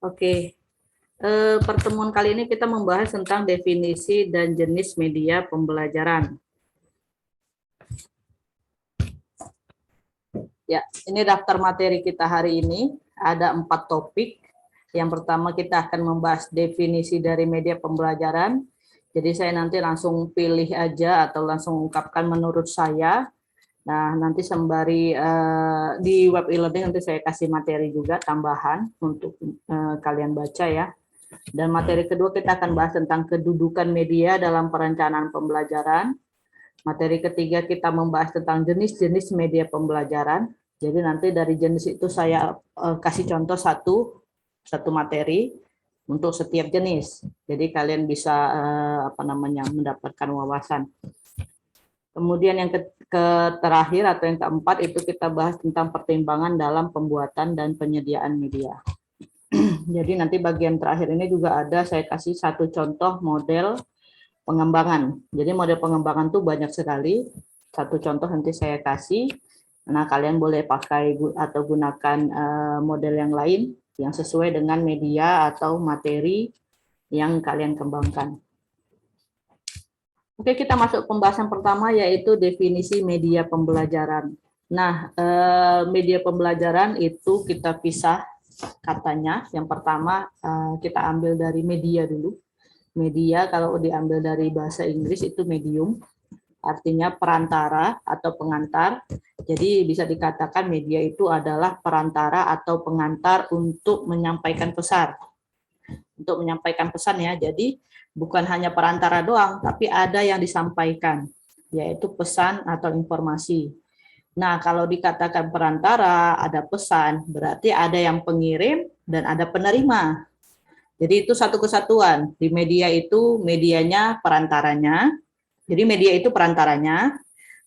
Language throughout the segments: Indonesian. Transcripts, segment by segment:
Oke, pertemuan kali ini kita membahas tentang definisi dan jenis media pembelajaran. Ya, ini daftar materi kita hari ini. Ada 4 topik. Yang pertama kita akan membahas definisi dari media pembelajaran. Jadi saya nanti langsung pilih aja atau langsung ungkapkan menurut saya. Nah, nanti sembari di web e-learning nanti saya kasih materi juga tambahan untuk kalian baca ya. Dan materi kedua kita akan bahas tentang kedudukan media dalam perencanaan pembelajaran. Materi ketiga kita membahas tentang jenis-jenis media pembelajaran. Jadi nanti dari jenis itu saya kasih contoh satu materi untuk setiap jenis. Jadi kalian bisa mendapatkan wawasan. Kemudian yang terakhir atau yang keempat itu kita bahas tentang pertimbangan dalam pembuatan dan penyediaan media. Jadi nanti bagian terakhir ini juga ada saya kasih satu contoh model pengembangan. Jadi model pengembangan itu banyak sekali. Satu contoh nanti saya kasih. Nah, kalian boleh pakai atau gunakan model yang lain yang sesuai dengan media atau materi yang kalian kembangkan. Oke, kita masuk pembahasan pertama yaitu definisi media pembelajaran. Nah, media pembelajaran itu kita pisah katanya. Yang pertama kita ambil dari media dulu. Media kalau diambil dari bahasa Inggris itu medium, artinya perantara atau pengantar. Jadi bisa dikatakan media itu adalah perantara atau pengantar untuk menyampaikan pesan. Untuk menyampaikan pesan ya, jadi bukan hanya perantara doang, tapi ada yang disampaikan, yaitu pesan atau informasi. Nah, kalau dikatakan perantara, ada pesan, berarti ada yang pengirim dan ada penerima. Jadi itu satu kesatuan. Di media itu medianya perantaranya. Jadi media itu perantaranya,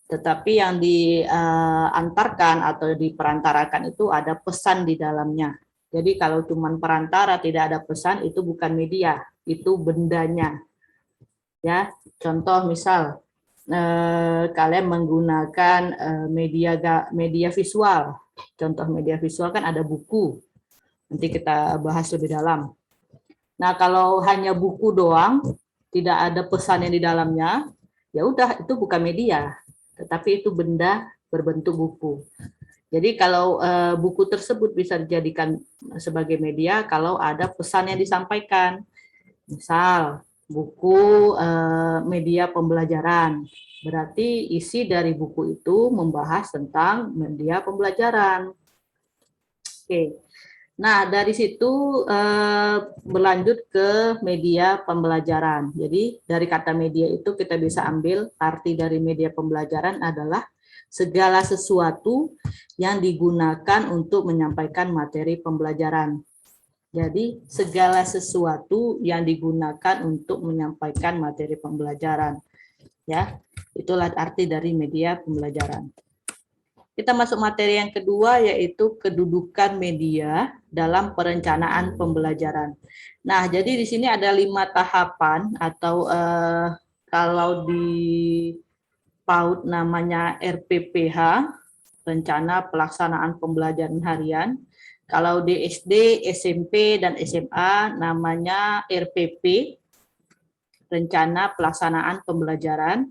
tetapi yang diantarkan atau diperantarakan itu ada pesan di dalamnya. Jadi kalau cuma perantara tidak ada pesan itu bukan media, itu bendanya. Ya, contoh misal kalian menggunakan media visual. Contoh media visual kan ada buku. Nanti kita bahas lebih dalam. Nah, kalau hanya buku doang, tidak ada pesan yang di dalamnya, ya udah itu bukan media, tetapi itu benda berbentuk buku. Jadi kalau buku tersebut bisa dijadikan sebagai media kalau ada pesan yang disampaikan. Misal buku media pembelajaran, berarti isi dari buku itu membahas tentang media pembelajaran. Oke. Nah, dari situ berlanjut ke media pembelajaran. Jadi dari kata media itu kita bisa ambil arti dari media pembelajaran adalah segala sesuatu yang digunakan untuk menyampaikan materi pembelajaran. Jadi segala sesuatu yang digunakan untuk menyampaikan materi pembelajaran. Ya, itulah arti dari media pembelajaran. Kita masuk materi yang kedua yaitu kedudukan media dalam perencanaan pembelajaran. Nah, jadi di sini ada 5 tahapan atau kalau di PAUD namanya RPPH, Rencana Pelaksanaan Pembelajaran Harian. Kalau di SD, SMP, dan SMA namanya RPP, Rencana Pelaksanaan Pembelajaran.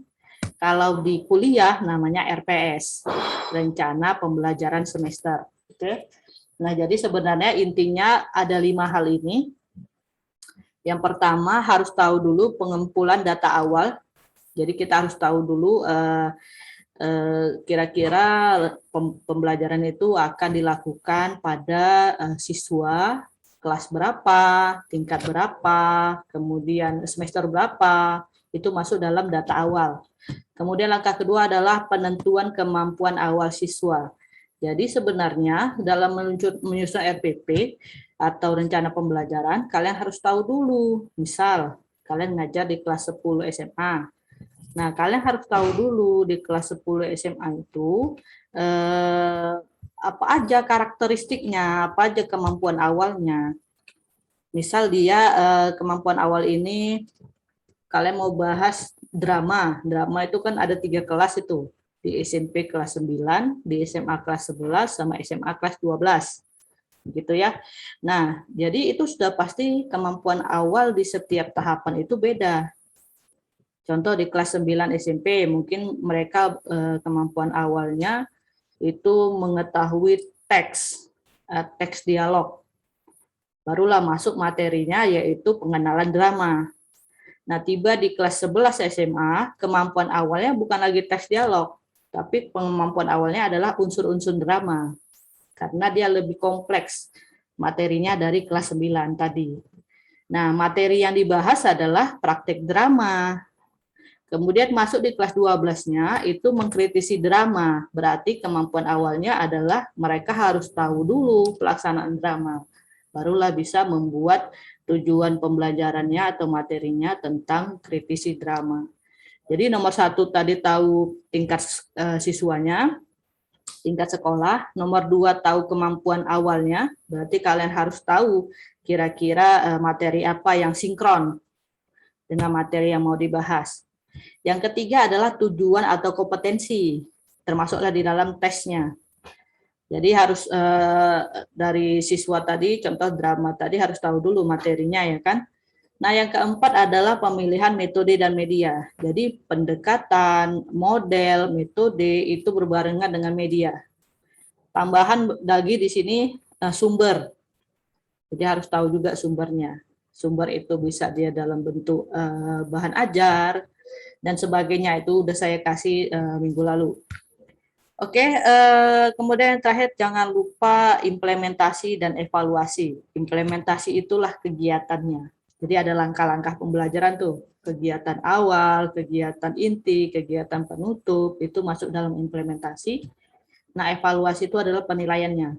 Kalau di kuliah namanya RPS, Rencana Pembelajaran Semester. Oke. Nah, jadi sebenarnya intinya ada 5 hal ini. Yang pertama harus tahu dulu pengumpulan data awal. Jadi kita harus tahu dulu kira-kira pembelajaran itu akan dilakukan pada siswa kelas berapa, tingkat berapa, kemudian semester berapa, itu masuk dalam data awal. Kemudian langkah kedua adalah penentuan kemampuan awal siswa. Jadi sebenarnya dalam menyusun RPP atau rencana pembelajaran, kalian harus tahu dulu. Misal, kalian ngajar di kelas 10 SMA. Nah, kalian harus tahu dulu di kelas 10 SMA itu apa aja karakteristiknya, apa aja kemampuan awalnya. Misal dia kemampuan awal ini kalian mau bahas drama. Drama itu kan ada 3 kelas itu. di SMP kelas 9, di SMA kelas 11, sama SMA kelas 12. Gitu ya. Nah, jadi itu sudah pasti kemampuan awal di setiap tahapan itu beda. Contoh di kelas 9 SMP, mungkin mereka kemampuan awalnya itu mengetahui teks dialog. Barulah masuk materinya yaitu pengenalan drama. Nah, tiba di kelas 11 SMA, kemampuan awalnya bukan lagi teks dialog, tapi kemampuan awalnya adalah unsur-unsur drama. Karena dia lebih kompleks materinya dari kelas 9 tadi. Nah, materi yang dibahas adalah praktek drama. Kemudian masuk di kelas 12-nya itu mengkritisi drama. Berarti kemampuan awalnya adalah mereka harus tahu dulu pelaksanaan drama. Barulah bisa membuat tujuan pembelajarannya atau materinya tentang kritisi drama. Jadi nomor 1 tadi tahu tingkat siswanya, tingkat sekolah. Nomor 2 tahu kemampuan awalnya, berarti kalian harus tahu kira-kira materi apa yang sinkron dengan materi yang mau dibahas. Yang ketiga adalah tujuan atau kompetensi, termasuklah di dalam tesnya. Jadi harus dari siswa tadi, contoh drama tadi harus tahu dulu materinya ya kan. Nah yang keempat adalah pemilihan metode dan media. Jadi pendekatan, model, metode itu berbarengan dengan media. Tambahan lagi di sini sumber. Jadi harus tahu juga sumbernya. Sumber itu bisa dia dalam bentuk bahan ajar dan sebagainya, itu udah saya kasih minggu lalu. Oke, kemudian yang terakhir jangan lupa implementasi dan evaluasi. Implementasi itulah kegiatannya. Jadi ada langkah-langkah pembelajaran tuh, kegiatan awal, kegiatan inti, kegiatan penutup, itu masuk dalam implementasi. Nah, evaluasi itu adalah penilaiannya.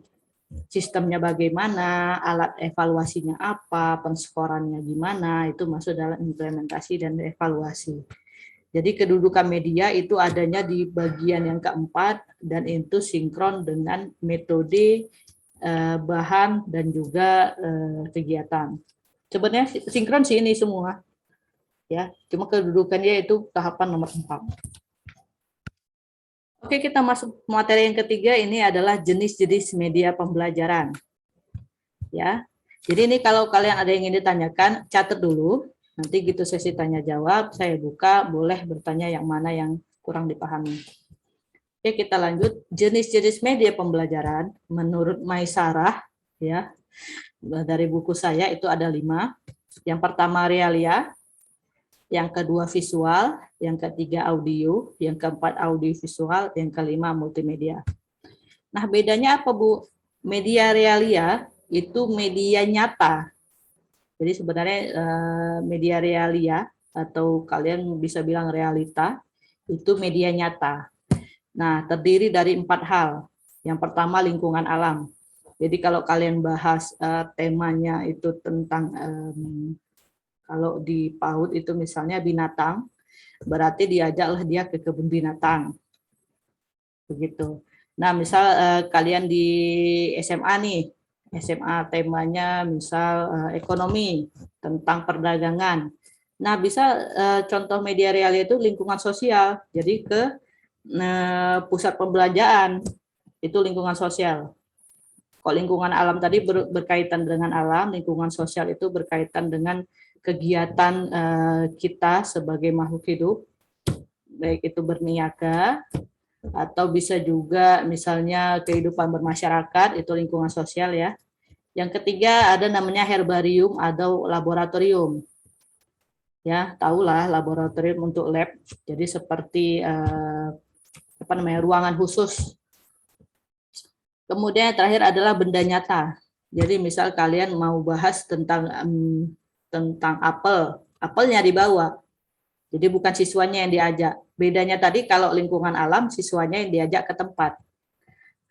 Sistemnya bagaimana, alat evaluasinya apa, penskorannya gimana, itu masuk dalam implementasi dan evaluasi. Jadi kedudukan media itu adanya di bagian yang keempat dan itu sinkron dengan metode, bahan, dan juga kegiatan. Sebenarnya sinkron sih ini semua, ya. Cuma kedudukannya itu tahapan nomor 4. Oke, kita masuk materi yang ketiga, ini adalah jenis-jenis media pembelajaran. Ya. Jadi ini kalau kalian ada yang ingin ditanyakan, catat dulu. Nanti gitu sesi tanya jawab, saya buka, boleh bertanya yang mana yang kurang dipahami. Oke, kita lanjut. Jenis-jenis media pembelajaran menurut Maisarah, ya, dari buku saya itu ada 5. Yang pertama realia, yang kedua visual, yang ketiga audio, yang keempat audiovisual, yang kelima multimedia. Nah, bedanya apa, Bu? Media realia itu media nyata. Jadi sebenarnya media realia atau kalian bisa bilang realita itu media nyata. Nah, terdiri dari 4 hal. Yang pertama lingkungan alam. Jadi kalau kalian bahas temanya itu tentang kalau di PAUD itu misalnya binatang, berarti diajaklah dia ke kebun binatang. Begitu. Nah, misal kalian di SMA nih, SMA temanya misal ekonomi, tentang perdagangan. Nah, bisa contoh media realia itu lingkungan sosial. Jadi ke pusat pembelanjaan, itu lingkungan sosial. Kalau lingkungan alam tadi berkaitan dengan alam, lingkungan sosial itu berkaitan dengan kegiatan kita sebagai makhluk hidup, baik itu berniaga, atau bisa juga misalnya kehidupan bermasyarakat, itu lingkungan sosial ya. Yang ketiga ada namanya herbarium atau laboratorium. Ya, tahulah laboratorium untuk lab. Jadi seperti ruangan khusus. Kemudian yang terakhir adalah benda nyata. Jadi misal kalian mau bahas tentang apel, apelnya dibawa. Jadi bukan siswanya yang diajak. Bedanya tadi kalau lingkungan alam, siswanya yang diajak ke tempat.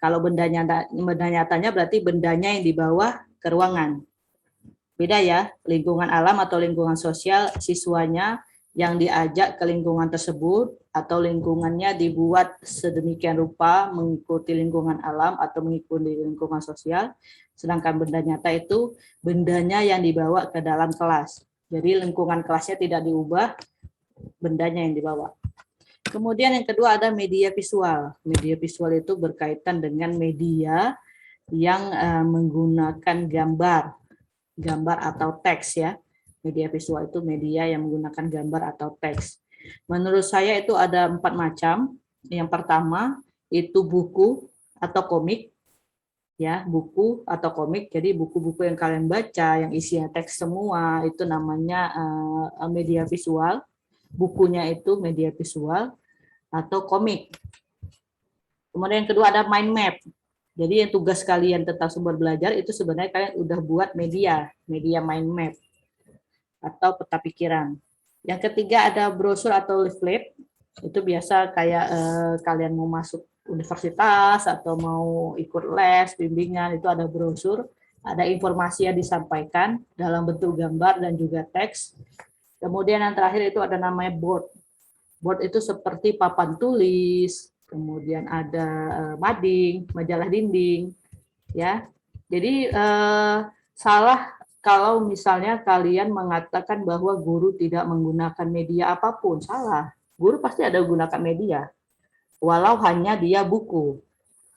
Kalau benda nyatanya berarti bendanya yang dibawa ke ruangan. Beda ya, lingkungan alam atau lingkungan sosial, siswanya yang diajak ke lingkungan tersebut atau lingkungannya dibuat sedemikian rupa mengikuti lingkungan alam atau mengikuti lingkungan sosial. Sedangkan benda nyata itu bendanya yang dibawa ke dalam kelas. Jadi lingkungan kelasnya tidak diubah, bendanya yang dibawa. Kemudian yang kedua ada media visual. Media visual itu berkaitan dengan media yang menggunakan gambar atau teks ya. Media visual itu media yang menggunakan gambar atau teks. Menurut saya itu ada 4 macam. Yang pertama itu buku atau komik, ya, buku atau komik. Jadi buku-buku yang kalian baca, yang isinya teks semua, itu namanya media visual. Bukunya itu media visual atau komik. Kemudian yang kedua ada mind map. Jadi yang tugas kalian tentang sumber belajar itu sebenarnya kalian udah buat media mind map atau peta pikiran. Yang ketiga ada brosur atau leaflet. Itu biasa kayak kalian mau masuk universitas atau mau ikut les, bimbingan, itu ada brosur, ada informasi yang disampaikan dalam bentuk gambar dan juga teks. Kemudian yang terakhir itu ada namanya board. Board itu seperti papan tulis, kemudian ada mading, majalah dinding, ya. Jadi salah kalau misalnya kalian mengatakan bahwa guru tidak menggunakan media apapun, salah. Guru pasti ada gunakan media, walau hanya dia buku,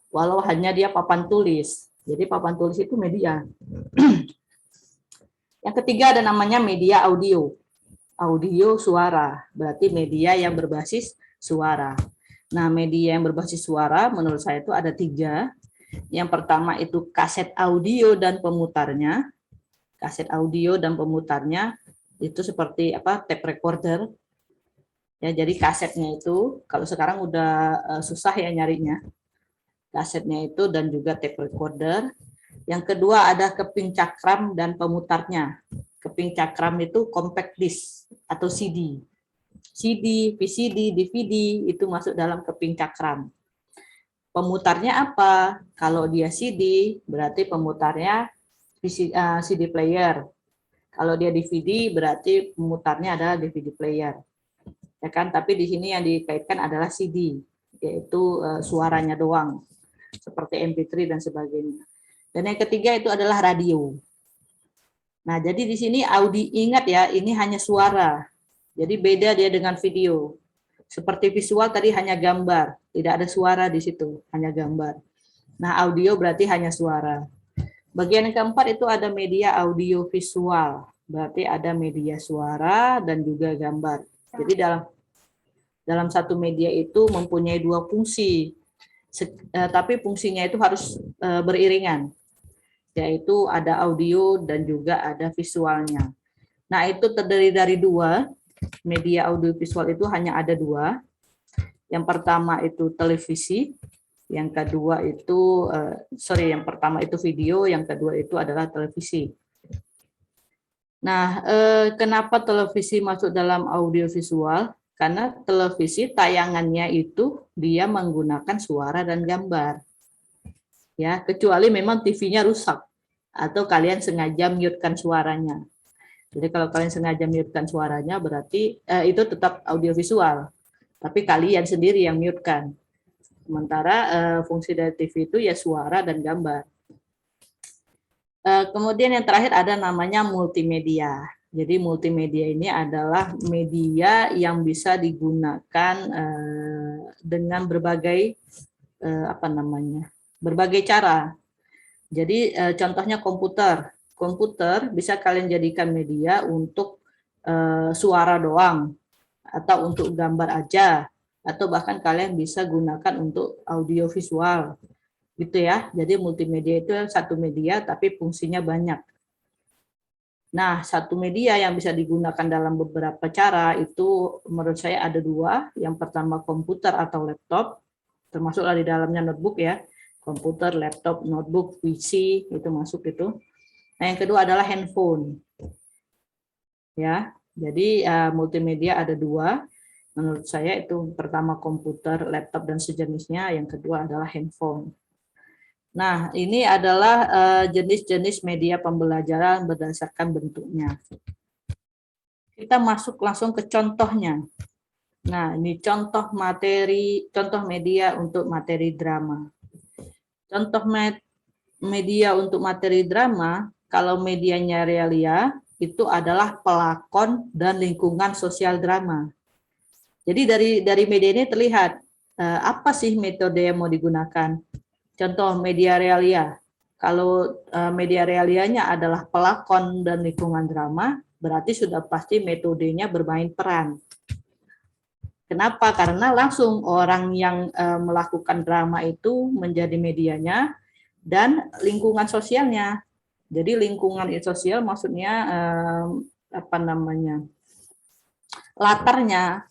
walau hanya dia papan tulis. Jadi papan tulis itu media. Yang ketiga ada namanya media audio. Audio suara, berarti media yang berbasis suara. Nah, media yang berbasis suara menurut saya itu ada 3. Yang pertama itu kaset audio dan pemutarnya. Kaset audio dan pemutarnya itu seperti tape recorder. Ya, jadi kasetnya itu kalau sekarang udah susah ya nyarinya. Kasetnya itu dan juga tape recorder. Yang kedua ada keping cakram dan pemutarnya. Keping cakram itu compact disc atau CD. CD, VCD, DVD itu masuk dalam keping cakram. Pemutarnya apa? Kalau dia CD, berarti pemutarnya CD player. Kalau dia DVD, berarti pemutarnya adalah DVD player. Ya kan? Tapi di sini yang dikaitkan adalah CD, yaitu suaranya doang, seperti MP3 dan sebagainya. Dan yang ketiga itu adalah radio. Nah, jadi di sini ingat ya, ini hanya suara. Jadi beda dia dengan video. Seperti visual tadi hanya gambar, tidak ada suara di situ, hanya gambar. Nah, audio berarti hanya suara. Bagian yang keempat itu ada media audio visual, berarti ada media suara dan juga gambar. Jadi dalam satu media itu mempunyai 2 fungsi, tapi fungsinya itu harus beriringan, yaitu ada audio dan juga ada visualnya. Nah, itu terdiri dari 2. Media audio visual itu hanya ada 2. Yang pertama itu televisi, yang kedua itu yang pertama itu video, yang kedua itu adalah televisi. Nah, kenapa televisi masuk dalam audio visual? Karena televisi tayangannya itu dia menggunakan suara dan gambar. Ya, kecuali memang TV-nya rusak atau kalian sengaja mute-kan suaranya. Jadi kalau kalian sengaja mute-kan suaranya berarti itu tetap audio visual. Tapi kalian sendiri yang mute-kan. Sementara fungsi dari TV itu ya suara dan gambar. Kemudian yang terakhir ada namanya multimedia. Jadi multimedia ini adalah media yang bisa digunakan dengan berbagai berbagai cara. Jadi contohnya komputer. Komputer bisa kalian jadikan media untuk suara doang atau untuk gambar aja, atau bahkan kalian bisa gunakan untuk audio visual. Gitu ya. Jadi multimedia itu satu media tapi fungsinya banyak. Nah, satu media yang bisa digunakan dalam beberapa cara itu menurut saya ada 2. Yang pertama komputer atau laptop, termasuklah di dalamnya notebook ya. Komputer, laptop, notebook, PC itu masuk itu. Nah, yang kedua adalah handphone. Ya, jadi multimedia ada 2. Menurut saya itu pertama komputer, laptop dan sejenisnya. Yang kedua adalah handphone. Nah, ini adalah jenis-jenis media pembelajaran berdasarkan bentuknya. Kita masuk langsung ke contohnya. Nah, ini contoh media untuk materi drama. Contoh media untuk materi drama, kalau medianya realia, itu adalah pelakon dan lingkungan sosial drama. Jadi dari media ini terlihat apa sih metode yang mau digunakan. Contoh media realia. Kalau media realianya adalah pelakon dan lingkungan drama, berarti sudah pasti metodenya bermain peran. Kenapa? Karena langsung orang yang melakukan drama itu menjadi medianya dan lingkungan sosialnya. Jadi lingkungan sosial maksudnya apa namanya? Latarnya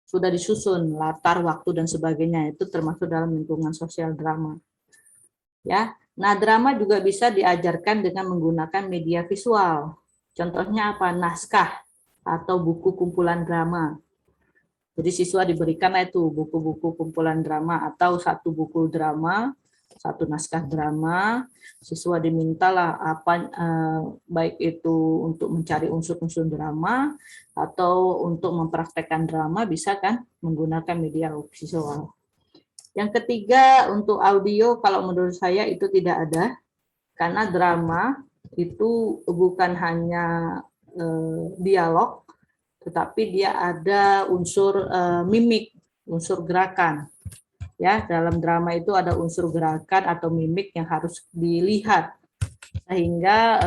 sudah disusun, latar, waktu dan sebagainya itu termasuk dalam lingkungan sosial drama. Ya. Nah, drama juga bisa diajarkan dengan menggunakan media visual. Contohnya apa? Naskah atau buku kumpulan drama. Jadi siswa diberikan itu buku-buku kumpulan drama atau satu buku drama, satu naskah drama. Siswa dimintalah apa baik itu untuk mencari unsur-unsur drama atau untuk mempraktekkan drama bisa kan menggunakan media visual. Yang ketiga untuk audio kalau menurut saya itu tidak ada karena drama itu bukan hanya dialog tetapi dia ada unsur mimik, unsur gerakan. Ya, dalam drama itu ada unsur gerakan atau mimik yang harus dilihat. Sehingga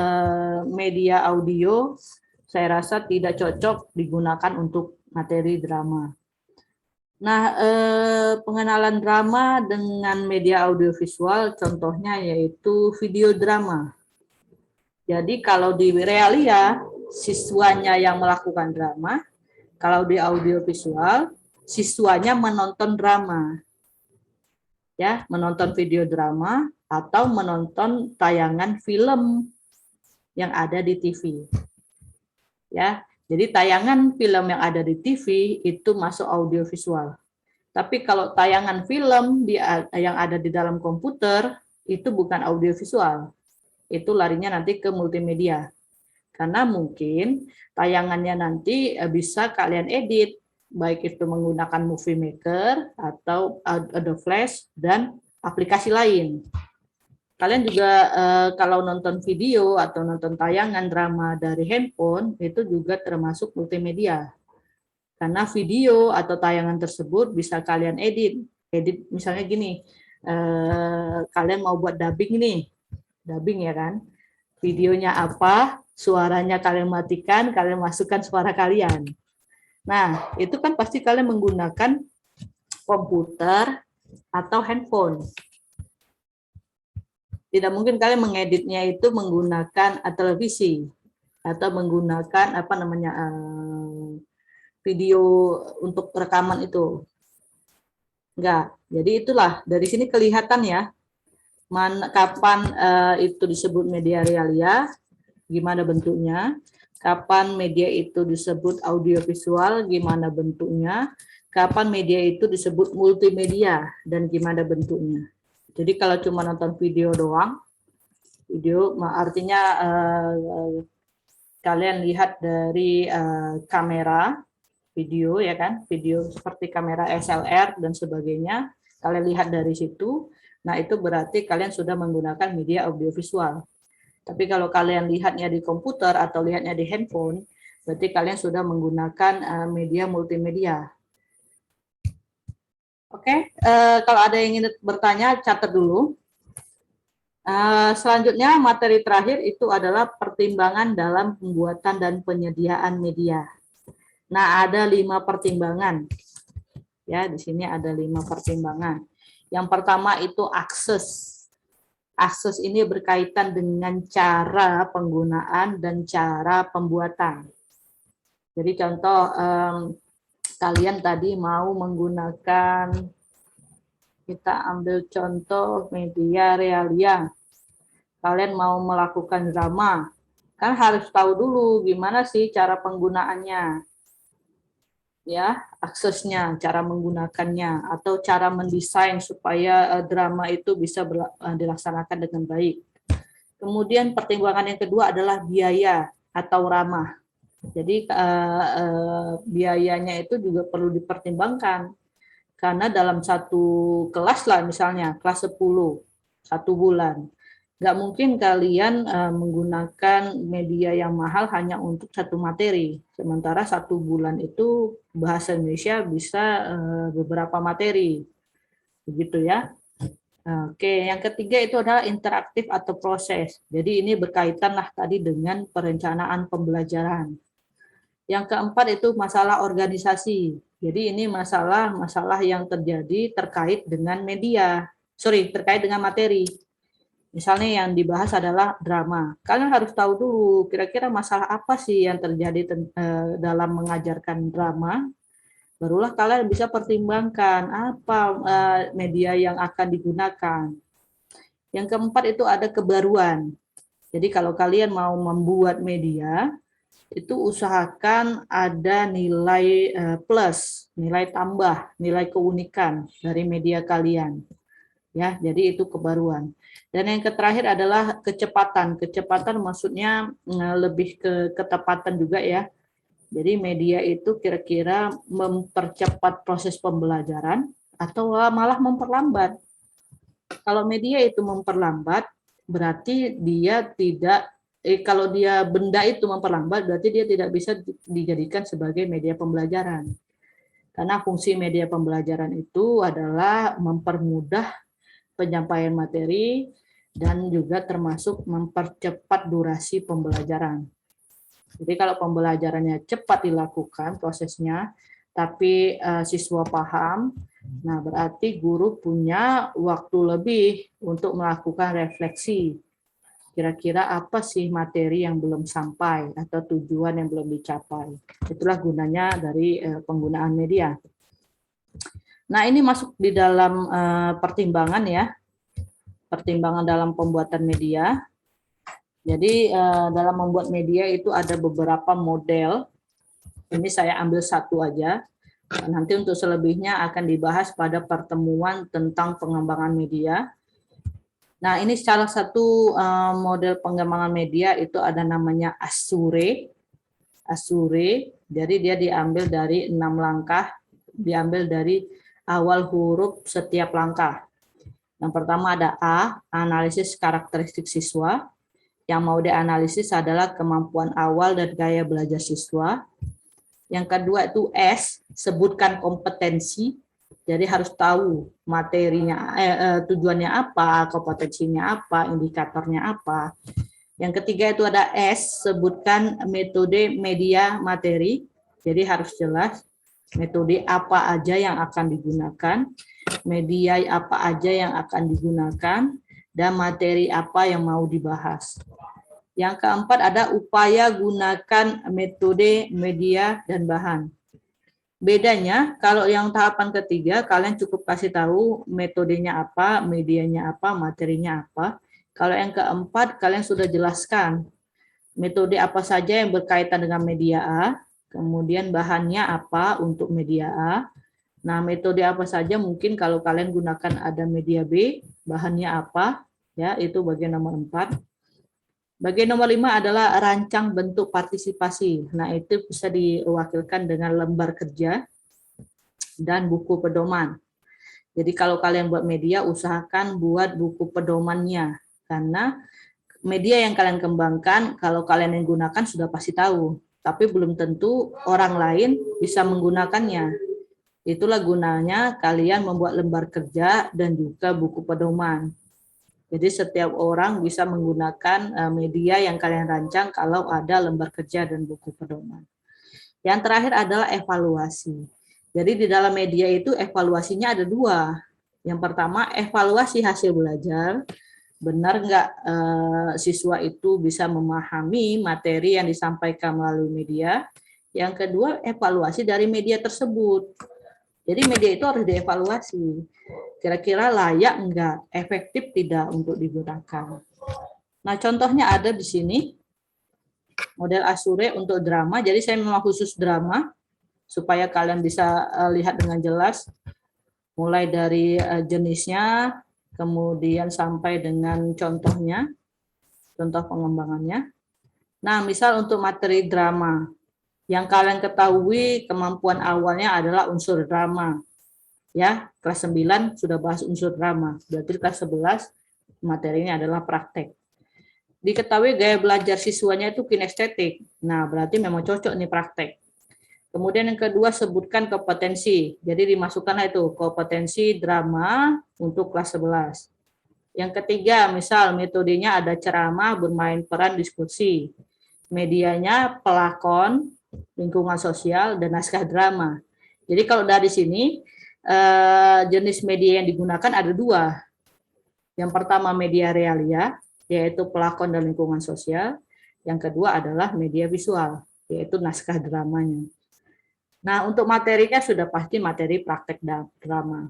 media audio saya rasa tidak cocok digunakan untuk materi drama. Nah, pengenalan drama dengan media audiovisual contohnya yaitu video drama. Jadi kalau di realia siswanya yang melakukan drama, kalau di audiovisual siswanya menonton drama. Ya, menonton video drama atau menonton tayangan film yang ada di TV. Ya, jadi tayangan film yang ada di TV itu masuk audiovisual. Tapi kalau tayangan film yang ada di dalam komputer itu bukan audiovisual. Itu larinya nanti ke multimedia. Karena mungkin tayangannya nanti bisa kalian edit, baik itu menggunakan Movie Maker atau Adobe Flash dan aplikasi lain. Kalian juga kalau nonton video atau nonton tayangan drama dari handphone itu juga termasuk multimedia. Karena video atau tayangan tersebut bisa kalian edit. Edit misalnya gini, kalian mau buat dubbing nih, dubbing ya kan. Videonya apa, suaranya kalian matikan, kalian masukkan suara kalian. Nah, itu kan pasti kalian menggunakan komputer atau handphone. Tidak mungkin kalian mengeditnya itu menggunakan televisi atau menggunakan apa namanya video untuk rekaman itu. Enggak. Jadi itulah dari sini kelihatan ya kapan itu disebut media realia, gimana bentuknya, kapan media itu disebut audiovisual, gimana bentuknya, kapan media itu disebut multimedia dan gimana bentuknya. Jadi kalau cuma nonton video doang, video artinya kalian lihat dari kamera video ya kan, video seperti kamera SLR dan sebagainya, kalian lihat dari situ, nah itu berarti kalian sudah menggunakan media audiovisual. Tapi kalau kalian lihatnya di komputer atau lihatnya di handphone, berarti kalian sudah menggunakan media multimedia. Oke, kalau ada yang ingin bertanya, catat dulu. Selanjutnya, materi terakhir itu adalah pertimbangan dalam pembuatan dan penyediaan media. Nah, ada 5 pertimbangan. Ya, di sini ada 5 pertimbangan. Yang pertama itu akses. Akses ini berkaitan dengan cara penggunaan dan cara pembuatan. Jadi contoh, kalian tadi mau menggunakan, kita ambil contoh media realia. Kalian mau melakukan drama, kan harus tahu dulu gimana sih cara penggunaannya. Ya, aksesnya, cara menggunakannya, atau cara mendesain supaya drama itu bisa dilaksanakan dengan baik. Kemudian pertimbangan yang kedua adalah biaya atau ramah. Jadi biayanya itu juga perlu dipertimbangkan. Karena dalam satu kelas lah misalnya, kelas 10, 1 bulan. Nggak mungkin kalian menggunakan media yang mahal hanya untuk satu materi. Sementara 1 bulan itu bahasa Indonesia bisa beberapa materi. Begitu ya. Oke, yang ketiga itu adalah interaktif atau proses. Jadi ini berkaitan lah tadi dengan perencanaan pembelajaran. Yang keempat itu masalah organisasi. Jadi ini masalah yang terjadi terkait dengan media. Terkait dengan materi. Misalnya yang dibahas adalah drama. Kalian harus tahu dulu kira-kira masalah apa sih yang terjadi dalam mengajarkan drama. Barulah kalian bisa pertimbangkan apa media yang akan digunakan. Yang keempat itu ada kebaruan. Jadi kalau kalian mau membuat media, itu usahakan ada nilai plus, nilai tambah, nilai keunikan dari media kalian. Ya, jadi itu kebaruan. Dan yang terakhir adalah kecepatan. Kecepatan maksudnya lebih ke ketepatan juga ya. Jadi media itu kira-kira mempercepat proses pembelajaran atau malah memperlambat. Kalau media itu memperlambat, berarti dia tidak kalau dia benda itu memperlambat, berarti dia tidak bisa dijadikan sebagai media pembelajaran. Karena fungsi media pembelajaran itu adalah mempermudah penyampaian materi dan juga termasuk mempercepat durasi pembelajaran. Jadi kalau pembelajarannya cepat dilakukan prosesnya, tapi siswa paham, nah berarti guru punya waktu lebih untuk melakukan refleksi. Kira-kira apa sih materi yang belum sampai atau tujuan yang belum dicapai. Itulah gunanya dari penggunaan media. Nah ini masuk di dalam pertimbangan ya, pertimbangan dalam pembuatan media. Jadi dalam membuat media itu ada beberapa model. Ini saya ambil satu aja. Nanti untuk selebihnya akan dibahas pada pertemuan tentang pengembangan media. Nah, ini salah satu model pengembangan media itu ada namanya Asure. Asure. Jadi dia diambil dari 6 langkah, diambil dari awal huruf setiap langkah. Yang pertama ada A, analisis karakteristik siswa. Yang mau dianalisis adalah kemampuan awal dan gaya belajar siswa. Yang kedua itu S, sebutkan kompetensi. Jadi harus tahu materinya, tujuannya apa, kompetensinya apa, indikatornya apa. Yang ketiga itu ada S, sebutkan metode media materi. Jadi harus jelas metode apa aja yang akan digunakan, media apa aja yang akan digunakan, dan materi apa yang mau dibahas. Yang keempat ada upaya gunakan metode, media, dan bahan. Bedanya, kalau yang tahapan ketiga, kalian cukup kasih tahu metodenya apa, medianya apa, materinya apa. Kalau yang keempat, kalian sudah jelaskan metode apa saja yang berkaitan dengan media A, kemudian bahannya apa untuk media A. Nah, metode apa saja mungkin kalau kalian gunakan ada media B, bahannya apa, ya itu bagian nomor 4. Bagian nomor 5 adalah rancang bentuk partisipasi. Nah, itu bisa diwakilkan dengan lembar kerja dan buku pedoman. Jadi kalau kalian buat media, usahakan buat buku pedomannya. Karena media yang kalian kembangkan, kalau kalian yang gunakan sudah pasti tahu. Tapi belum tentu orang lain bisa menggunakannya. Itulah gunanya kalian membuat lembar kerja dan juga buku pedoman. Jadi setiap orang bisa menggunakan media yang kalian rancang kalau ada lembar kerja dan buku pedoman. Yang terakhir adalah evaluasi. Jadi di dalam media itu evaluasinya ada 2. Yang pertama evaluasi hasil belajar. Benar nggak siswa itu bisa memahami materi yang disampaikan melalui media. Yang kedua evaluasi dari media tersebut. Jadi media itu harus dievaluasi. Kira-kira layak enggak, efektif tidak untuk digunakan. Nah, contohnya ada di sini. Model Asure untuk drama. Jadi saya memang khusus drama supaya kalian bisa lihat dengan jelas mulai dari jenisnya, kemudian sampai dengan contohnya, contoh pengembangannya. Nah, misal untuk materi drama, yang kalian ketahui kemampuan awalnya adalah unsur drama. Ya, kelas 9 sudah bahas unsur drama. Berarti kelas 11 materinya adalah praktek. Diketahui gaya belajar siswanya itu kinestetik. Nah, berarti memang cocok nih praktek. Kemudian yang kedua, sebutkan kompetensi. Jadi dimasukkanlah itu kompetensi drama untuk kelas 11. Yang ketiga, misal metodenya ada ceramah, bermain peran, diskusi. Medianya pelakon, lingkungan sosial, dan naskah drama. Jadi kalau dari sini, jenis media yang digunakan ada dua. Yang pertama media realia, yaitu pelakon dan lingkungan sosial. Yang kedua adalah media visual, yaitu naskah dramanya. Nah, untuk materinya sudah pasti materi praktek drama.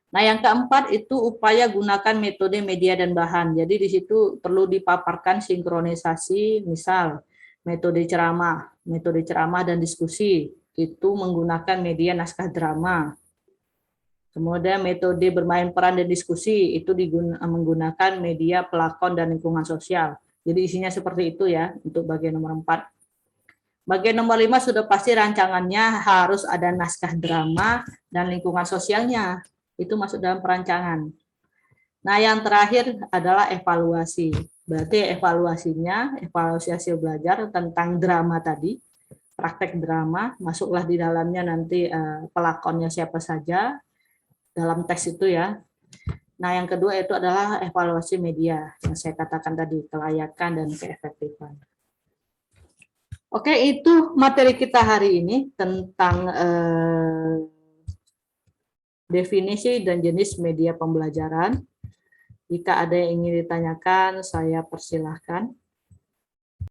Nah, yang keempat itu upaya gunakan metode media dan bahan. Jadi di situ perlu dipaparkan sinkronisasi, misal metode ceramah dan diskusi itu menggunakan media naskah drama. Kemudian metode bermain peran dan diskusi itu menggunakan media pelakon dan lingkungan sosial. Jadi isinya seperti itu ya untuk bagian nomor 4. Bagian nomor 5 sudah pasti rancangannya harus ada naskah drama dan lingkungan sosialnya. Itu masuk dalam perancangan. Nah, yang terakhir adalah evaluasi. Berarti evaluasi hasil belajar tentang drama tadi, praktek drama, masuklah di dalamnya nanti pelakonnya siapa saja dalam teks itu ya. Nah, yang kedua itu adalah evaluasi media yang saya katakan tadi, kelayakan dan keefektifan. Oke, itu materi kita hari ini tentang definisi dan jenis media pembelajaran. Jika ada yang ingin ditanyakan, saya persilahkan.